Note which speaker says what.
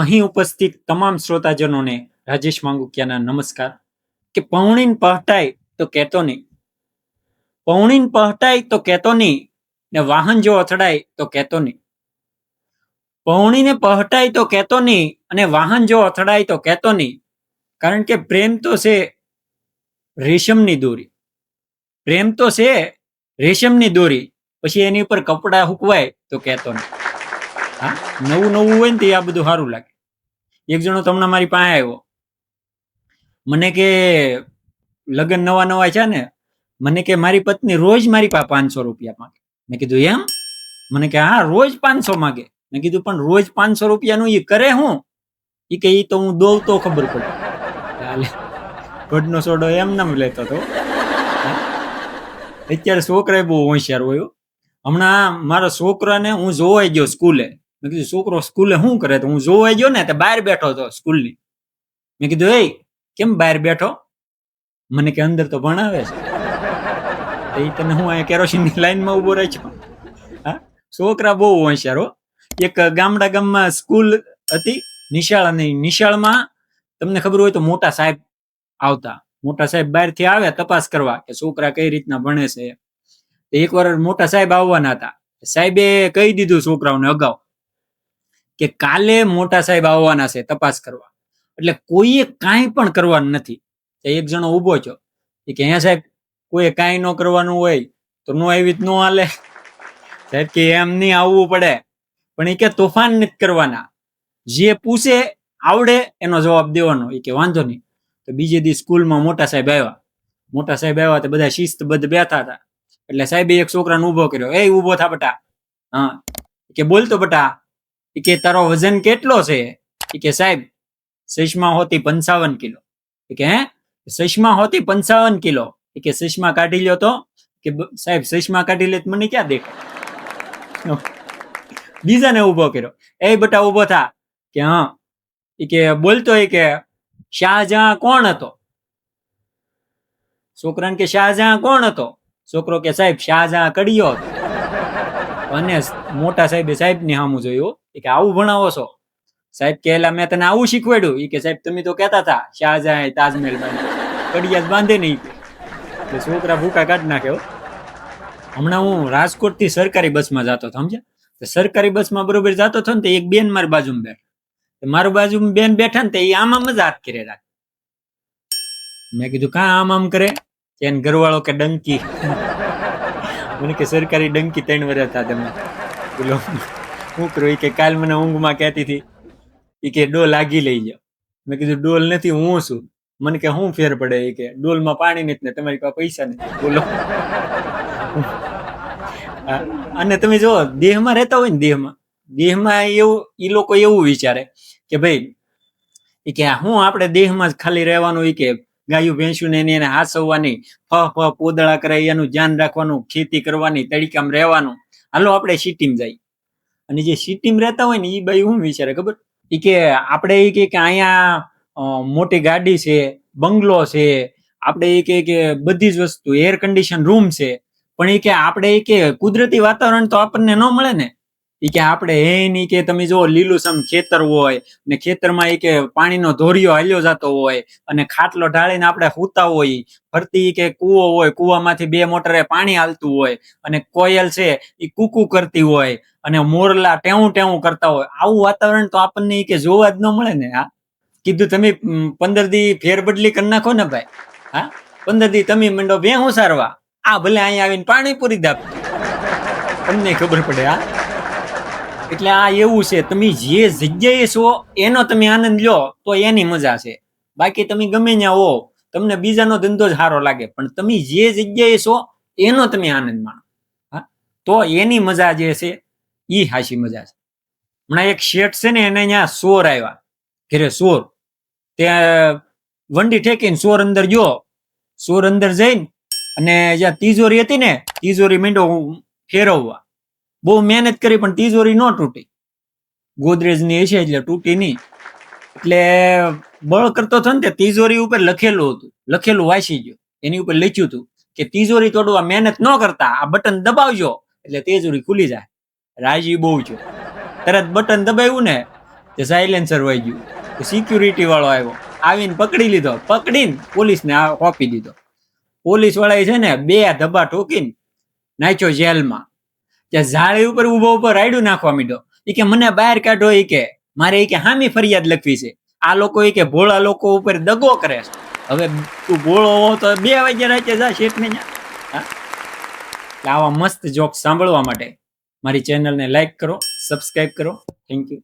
Speaker 1: અહીં ઉપસ્થિત તમામ શ્રોતાજનોને રાજેશ માંગુકિયાના નમસ્કાર. કે પૌણીન પહટાય તો કહેતો નહીં, પૌણીન પહટાય તો કહેતો નહીં, ને વાહન જો અથડાય તો કહેતો નહીં. પૌણીને પહટાય તો કહેતો નહીં અને વાહન જો અથડાય તો કહેતો નહીં. કારણ કે પ્રેમ તો છે રેશમની દોરી, પ્રેમ તો છે રેશમની દોરી, પછી એની ઉપર કપડા હુકવાય તો કહેતો નહીં. હા, નવું નવું હોય ને તે આ બધું સારું લાગે. એક જણો તમને મારી પાસે આવ્યો, મને કે લગ્ન નવા નવા છે ને, મને કે મારી પત્ની રોજ મારી પાસે 500 રૂપિયા માંગે. મેં કીધું એમ? મને કે હા, રોજ 500 માંગે. મેં કીધું પણ રોજ 500 રૂપિયાનું એ કરે હું? એ કે એ તો હું દોવ તો ખબર પડે. ગઢનો સોડો એમ નામ લેતો હતો. અત્યારે છોકરા બહુ હોશિયાર હોય. હમણાં મારા છોકરાને હું જોવાઈ ગયો સ્કૂલે. મેં કીધું છોકરો સ્કૂલે શું કરે? તો હું જોવાઈ ગયો ને, બહાર બેઠો હતો સ્કૂલની. મેં કીધું એ કેમ બહાર બેઠો? મને કે અંદર તો ભણાવે છે. એ તને હું અહીંયા કેરોસીનની લાઈનમાં ઉભો રહી છું. હા, છોકરા બહુ હોશિયાર હો. એક ગામમાં સ્કૂલ હતી નિશાળ, અને નિશાળમાં તમને ખબર હોય તો મોટા સાહેબ આવતા. મોટા સાહેબ બહારથી આવે તપાસ કરવા કે છોકરા કઈ રીતના ભણે છે. એક વાર મોટા સાહેબ આવવાના હતા. સાહેબે કહી દીધું છોકરાઓને અગાઉ કે કાલે મોટા સાહેબ આવવાના છે તપાસ કરવા, એટલે કોઈએ કાંઈ પણ કરવાનું નથી. એક જણો ઉભો છો કે અહીંયા સાહેબ કોઈ કાંઈ ન કરવાનું હોય તો નો આવી ન હાલે. સાહેબ કે એમ નહીં, આવવું પડે, પણ એ કે તોફાન નથી કરવાના. જે પૂછે આવડે એનો જવાબ દેવાનો. એ કે વાંધો નહીં. તો બીજે દી સ્કૂલમાં મોટા સાહેબ આવ્યા. મોટા સાહેબ આવ્યા તો બધા શિસ્તબદ્ધ બેઠા હતા. એટલે સાહેબે એક છોકરાને ઉભો કર્યો. એ ઉભો થા બટા. હા, કે બોલતો બટા. એ કે તારો વજન કેટલો છે? એ કે સાહેબ 6 હોતી 55 કિલો. એ કે હે 6 હોતી 55 કિલો. એ કે 6 કાઢી લ્યો તો. કે સાહેબ 6 કાઢી લે મને ક્યાં દેખાય? બીજાને ઉભો કર્યો. એ બટા ઉભો થા. કે હા. એ કે બોલતો. એ કે શાહજહાં કોણ હતો? છોકરાને કે શાહજહાં કોણ હતો? છોકરો કે સાહેબ શાહજહાં કડિયો હતો. અને મોટા સાહેબે સાહેબની સામું જોયું કે આવું ભણાવો છો? સાહેબ કે એલા મેં તને આવું શીખવાડ્યું? એ કે સાહેબ તમે તો કહેતા હતા શાહજહાં તાજમહેલ બાંધ્યો, કડિયા જ બાંધે નહીં. એટલે છોકરા ભૂકા કાઢી નાખ્યો. હમણાં હું રાજકોટ થી સરકારી બસમાં જતો હતો, સમજ્યા? સરકારી બસમાં બરોબર જતો હતો ને, તો એક બેન મારી બાજુમાં બેઠા. મારી બાજુમાં બેન બેઠા ને, તો એ આમ મજાક કરે રાખે. મેં કીધું કા આમ કરે? એને ઘરવાળો કે ડંકી. મને કે સરકારી ડંકી 3 વર્ષ હતા તમે. બોલો શું કરું? કે કાલ મને ઊંઘમાં કહેતી હતી એ કે ડોલ આગી લઈ જાઓ. મેં કીધું ડોલ નથી, હું છું. મને કે શું ફેર પડે? એ કે ડોલમાં પાણી નથી ને તમારી પાસે પૈસા નથી. બોલો. અને તમે જો દેહમાં રહેતા હોય ને, દેહમાં એવું એ લોકો એવું વિચારે કે ભાઈ એ કે હું આપણે દેહમાં જ ખાલી રહેવાનું. એ કે ગાયું ભેંસું ને એને હાસવવાની, ફહ પોદળા કરાય એનું ધ્યાન રાખવાનું, ખેતી કરવાની, તડીકામાં રહેવાનું. હાલો આપણે સિટીમાં જઈએ. અને જે સિટીમાં રહેતા હોય ને એ ભાઈ શું વિચારે ખબર? એ કે આપણે એ કે અહીંયા મોટી ગાડી છે, બંગલો છે, આપણે એ કે બધી જ વસ્તુ, એર કન્ડિશન રૂમ છે, પણ એ કે આપણે એ કે કુદરતી વાતાવરણ તો આપણને ન મળે ને. એ કે આપણે એની કે તમે જો લીલુંછમ ખેતર હોય ને, ખેતરમાં એ કે પાણીનો ધોરિયો હાલ્યો જતો હોય, અને ખાટલો ઢાળીને આપણે સૂતા હોય, ફરતી કે કૂવો હોય, કૂવામાંથી 2 મોટરે પાણી હાલતું હોય, અને કોયલ છે એ કૂકુ કરતી હોય, અને મોરલા ટેવું ટેવું કરતા હોય. આવું વાતાવરણ તો આપણને કે જોવા જ ન મળે ને. હા, કીધું તમે 15 દી ફેરબદલી કરી નાખો ને ભાઈ. હા, 15 દી તમે મંડો ભેહું સારવા, આ ભલે અહીંયા આવીને પાણીપુરી દાપ, તમને ખબર પડે. હા, એટલે આ એવું છે, તમે જે જગ્યાએ છો એનો તમે આનંદ લો તો એની મજા છે. બાકી તમે ગમે ત્યાં હો, તમને બીજાનો ધંધો જ સારો લાગે, પણ તમે જે જગ્યાએ છો એનો તમે આનંદ માણો. હા, તો એની મજા જે છે એ હાશી મજા છે. હમણાં એક શેઠ છે ને, એને અહીંયા સોર આવ્યા ઘરે. સોર ત્યાં વંડી ઠેકીને સોર અંદર ગયો. સોર અંદર જઈને અને જ્યાં તિજોરી હતી ને, તિજોરી માંડ્યો ફેરવવા. બહુ મહેનત કરી પણ તિજોરી ન તૂટી. ગોદરેજ ની હશે એટલે તૂટી નહીં. એટલે બળ કરતો હતો ને, તિજોરી ઉપર લખેલું હતું, લખેલું વાંચી ગયો. એની ઉપર લખ્યું હતું કે તિજોરી તોડવા મહેનત ન કરતા આ બટન દબાવજો એટલે તિજોરી ખુલી જાય. રાજી બહુ છે. તરત બટન દબાવ્યું ને, તે સાયલેન્સર વહી ગયું. સિક્યુરિટી વાળો આવ્યો, આવીને પકડી લીધો, પકડીને પોલીસને આપી દીધો. પોલીસ વાળા છે ને 2 ધબ્બા ઠોકીને નાખ્યો જેલમાં. ત્યાં જાળી ઉપર ઉભો રાયડું નાખવા માંડ્યો. એ કે મને બહાર કાઢો, એ કે મારે એ કે હામી ફરિયાદ લખવી છે. આ લોકો એ કે ભોળા લોકો ઉપર દગો કરે છે. હવે તું ભોળો હો તો 2 વાગ્યા રાતે જા શેઠને ન્યા. આવા મસ્ત જોક સાંભળવા માટે મારી ચેનલને લાઈક કરો, સબસ્ક્રાઇબ કરો. Thank you.